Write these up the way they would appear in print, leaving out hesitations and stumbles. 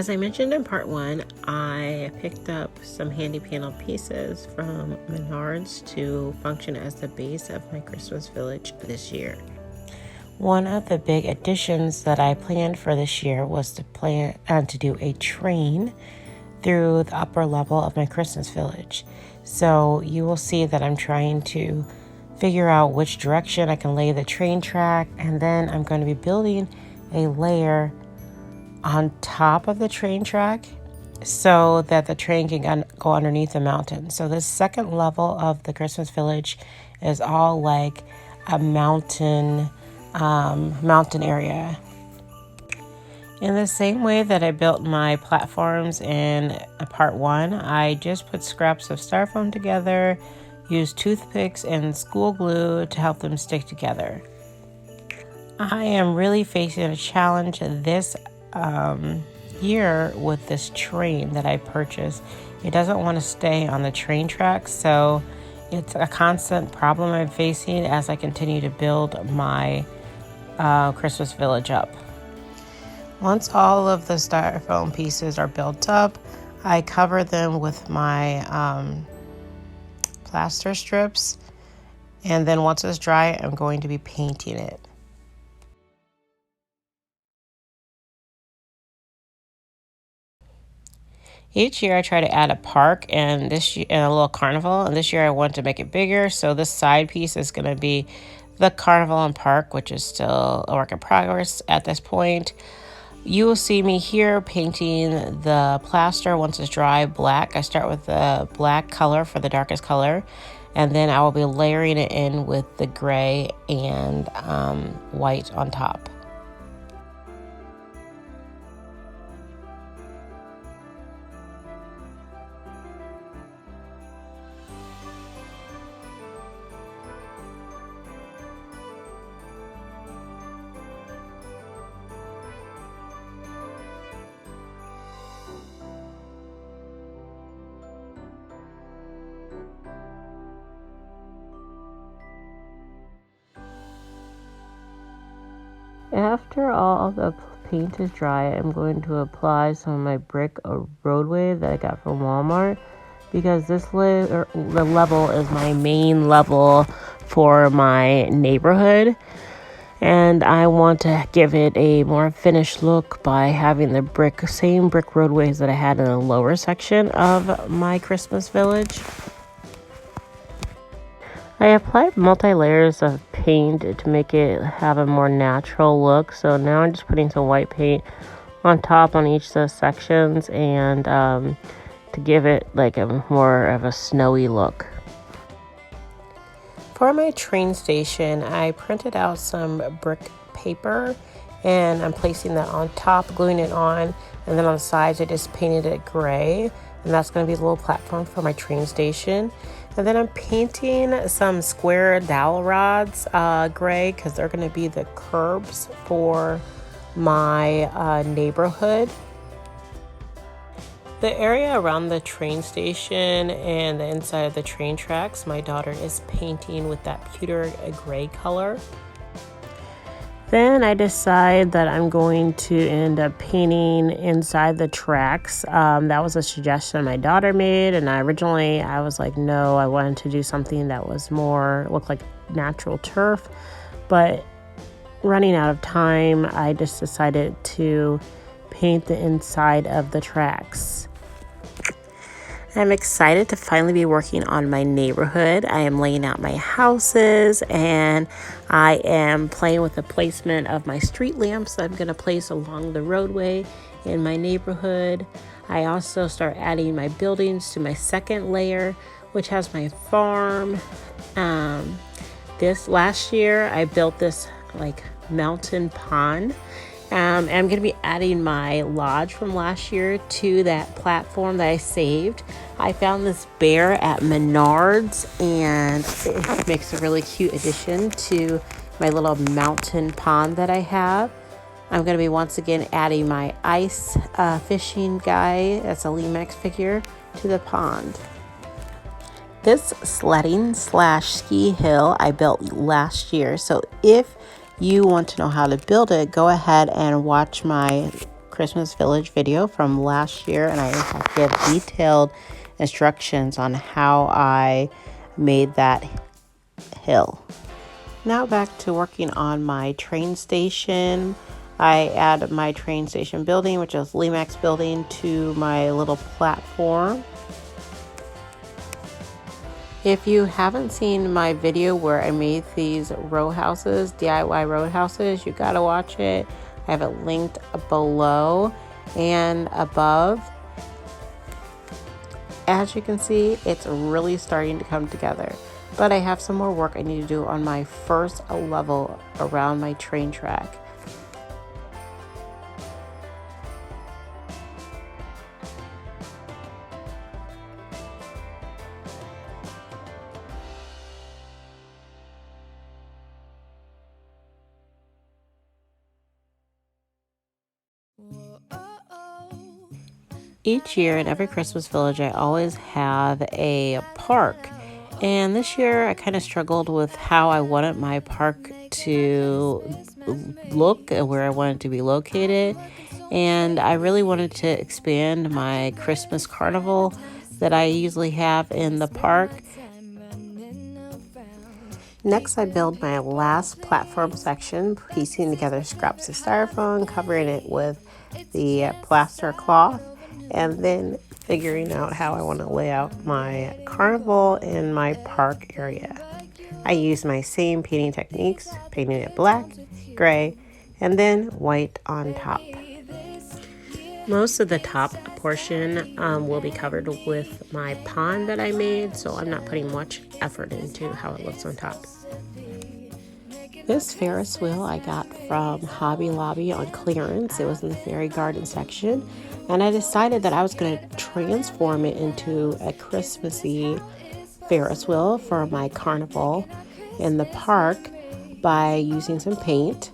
As I mentioned in part 1, I picked up some handy panel pieces from Menards to function as the base of my Christmas village this year. One of the big additions that I planned for this year was to do a train through the upper level of my Christmas village. So you will see that I'm trying to figure out which direction I can lay the train track, and then I'm going to be building a layer on top of the train track so that the train can go underneath the mountain. So this second level of the Christmas village is all like a mountain area. In the same way that I built my platforms in part 1, I just put scraps of styrofoam together, used toothpicks and school glue to help them stick together. I am really facing a challenge this year with this train that I purchased. It doesn't want to stay on the train tracks, so it's a constant problem I'm facing as I continue to build my Christmas village up. Once all of the styrofoam pieces are built up, I cover them with my plaster strips, and then once it's dry, I'm going to be painting it. Each year I try to add a park and this year, and a little carnival, and this year I want to make it bigger, so this side piece is going to be the carnival and park, which is still a work in progress at this point. You will see me here painting the plaster once it's dry black. I start with the black color for the darkest color, and then I will be layering it in with the gray and white on top. After all the paint is dry, I'm going to apply some of my brick Roadway that I got from Walmart, because the level is my main level for my neighborhood, and I want to give it a more finished look by having the same brick roadways that I had in the lower section of my Christmas village. I applied multi-layers of paint to make it have a more natural look. So now I'm just putting some white paint on top on each of the sections, and to give it like a more of a snowy look. For my train station, I printed out some brick paper, and I'm placing that on top, gluing it on, and then on the sides I just painted it gray, and that's going to be the little platform for my train station. And then I'm painting some square dowel rods gray, because they're going to be the curbs for my neighborhood. The area around the train station and the inside of the train tracks, my daughter is painting with that pewter gray color. Then I decide that I'm going to end up painting inside the tracks. That was a suggestion my daughter made, and originally I was like, no, I wanted to do something that was look like natural turf. But running out of time, I just decided to paint the inside of the tracks. I'm excited to finally be working on my neighborhood. I am laying out my houses, and I am playing with the placement of my street lamps that I'm going to place along the roadway in my neighborhood. I also start adding my buildings to my second layer, which has my farm. This last year, I built this like mountain pond. And I'm going to be adding my lodge from last year to that platform that I saved. I found this bear at Menards, and it makes a really cute addition to my little mountain pond that I have. I'm going to be once again adding my ice fishing guy, that's a Limex figure, to the pond. This sledding / ski hill I built last year, so if you want to know how to build it, go ahead and watch my Christmas Village video from last year, and I give detailed instructions on how I made that hill. Now back to working on my train station. I add my train station building, which is Leanna's building, to my little platform. If you haven't seen my video where I made these row houses, DIY row houses, you gotta watch it. I have it linked below and above. As you can see, it's really starting to come together. But I have some more work I need to do on my first level around my train track. Each year in every Christmas village, I always have a park. And this year, I kind of struggled with how I wanted my park to look and where I wanted it to be located. And I really wanted to expand my Christmas carnival that I usually have in the park. Next, I build my last platform section, piecing together scraps of styrofoam, covering it with the plaster cloth, and then figuring out how I want to lay out my carnival in my park area. I use my same painting techniques, painting it black, gray, and then white on top. Most of the top portion will be covered with my pond that I made, so I'm not putting much effort into how it looks on top. This Ferris wheel I got from Hobby Lobby on clearance. It was in the fairy garden section, and I decided that I was going to transform it into a Christmassy Ferris wheel for my carnival in the park by using some paint.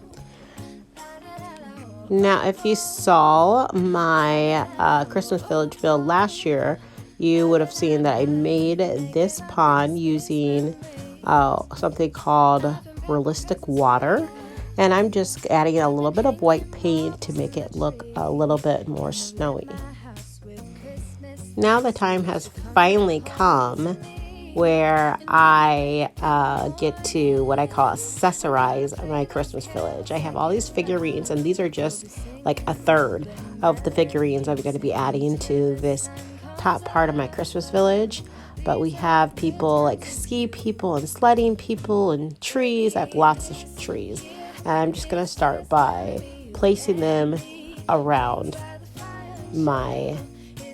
Now, if you saw my Christmas Village build last year, you would have seen that I made this pond using something called realistic water, and I'm just adding a little bit of white paint to make it look a little bit more snowy. Now the time has finally come where I get to what I call accessorize my Christmas village. I have all these figurines, and these are just like a third of the figurines I'm going to be adding to this top part of my Christmas village. But we have people like ski people and sledding people and trees. I have lots of trees, and I'm just going to start by placing them around my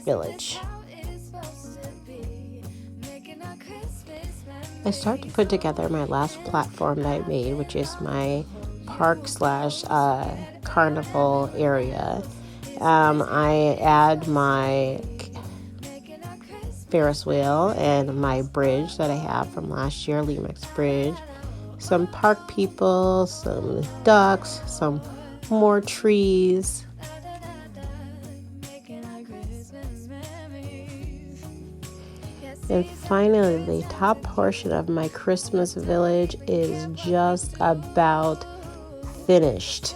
village. I start to put together my last platform that I made, which is my park / carnival area. I add my Ferris wheel and my bridge that I have from last year, Leanna's bridge, some park people, some ducks, some more trees. And finally, the top portion of my Christmas village is just about finished.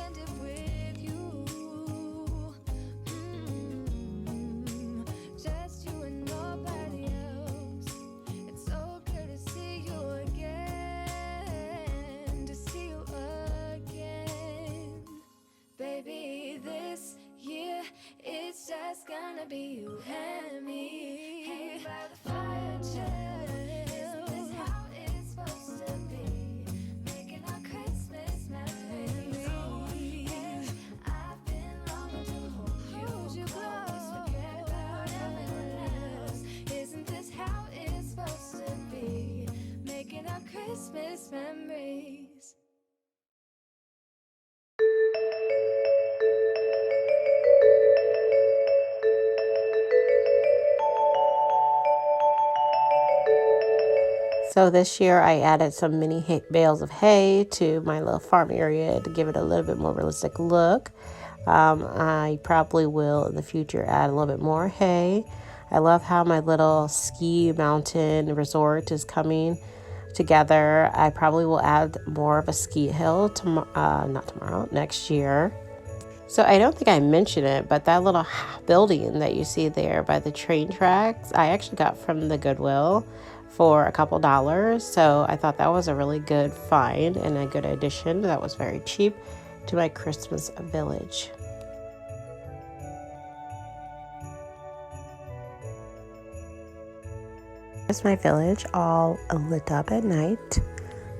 Baby, this year it's just gonna be you and me. Hanging by the fire chill. This is how it's supposed to be. Making our Christmas memories. I've been longing to hold you close. Forget about everyone else. Isn't this how it's supposed to be? Making our Christmas memories. So this year I added some mini bales of hay to my little farm area to give it a little bit more realistic look. I probably will in the future add a little bit more hay. I love how my little ski mountain resort is coming together. I probably will add more of a ski hill next year. So I don't think I mentioned it, but that little building that you see there by the train tracks, I actually got from the Goodwill for a couple dollars. So I thought that was a really good find and a good addition. That was very cheap to my Christmas village. Here's my village all lit up at night.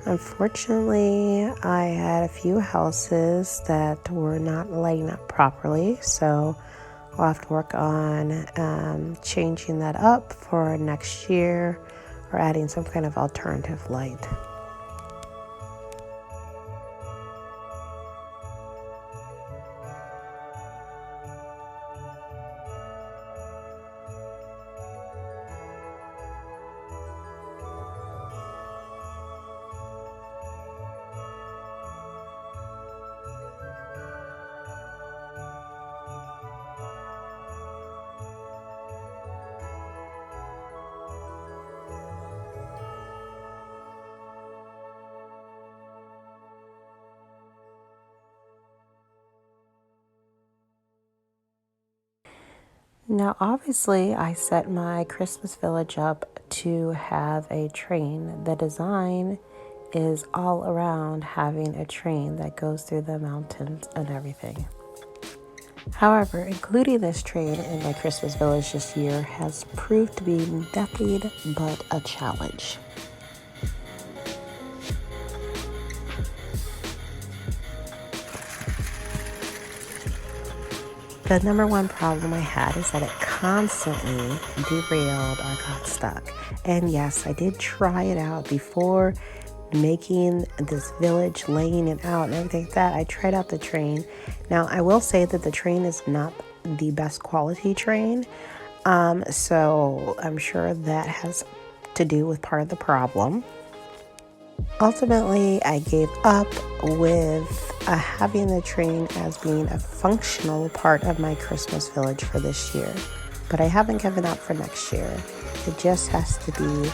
Unfortunately, I had a few houses that were not lighting up properly, so we'll have to work on changing that up for next year or adding some kind of alternative light. Now, obviously, I set my Christmas village up to have a train. The design is all around having a train that goes through the mountains and everything. However, including this train in my Christmas village this year has proved to be nothing but a challenge. The number one problem I had is that it constantly derailed or got stuck. And yes, I did try it out before making this village, laying it out and everything like that. I tried out the train. Now, I will say that the train is not the best quality train. So I'm sure that has to do with part of the problem. Ultimately, I gave up with having the train as being a functional part of my Christmas village for this year. But I haven't given up for next year. It just has to be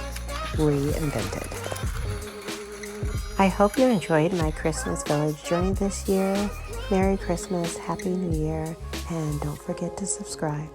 reinvented. I hope you enjoyed my Christmas village journey this year. Merry Christmas, Happy New Year, and don't forget to subscribe.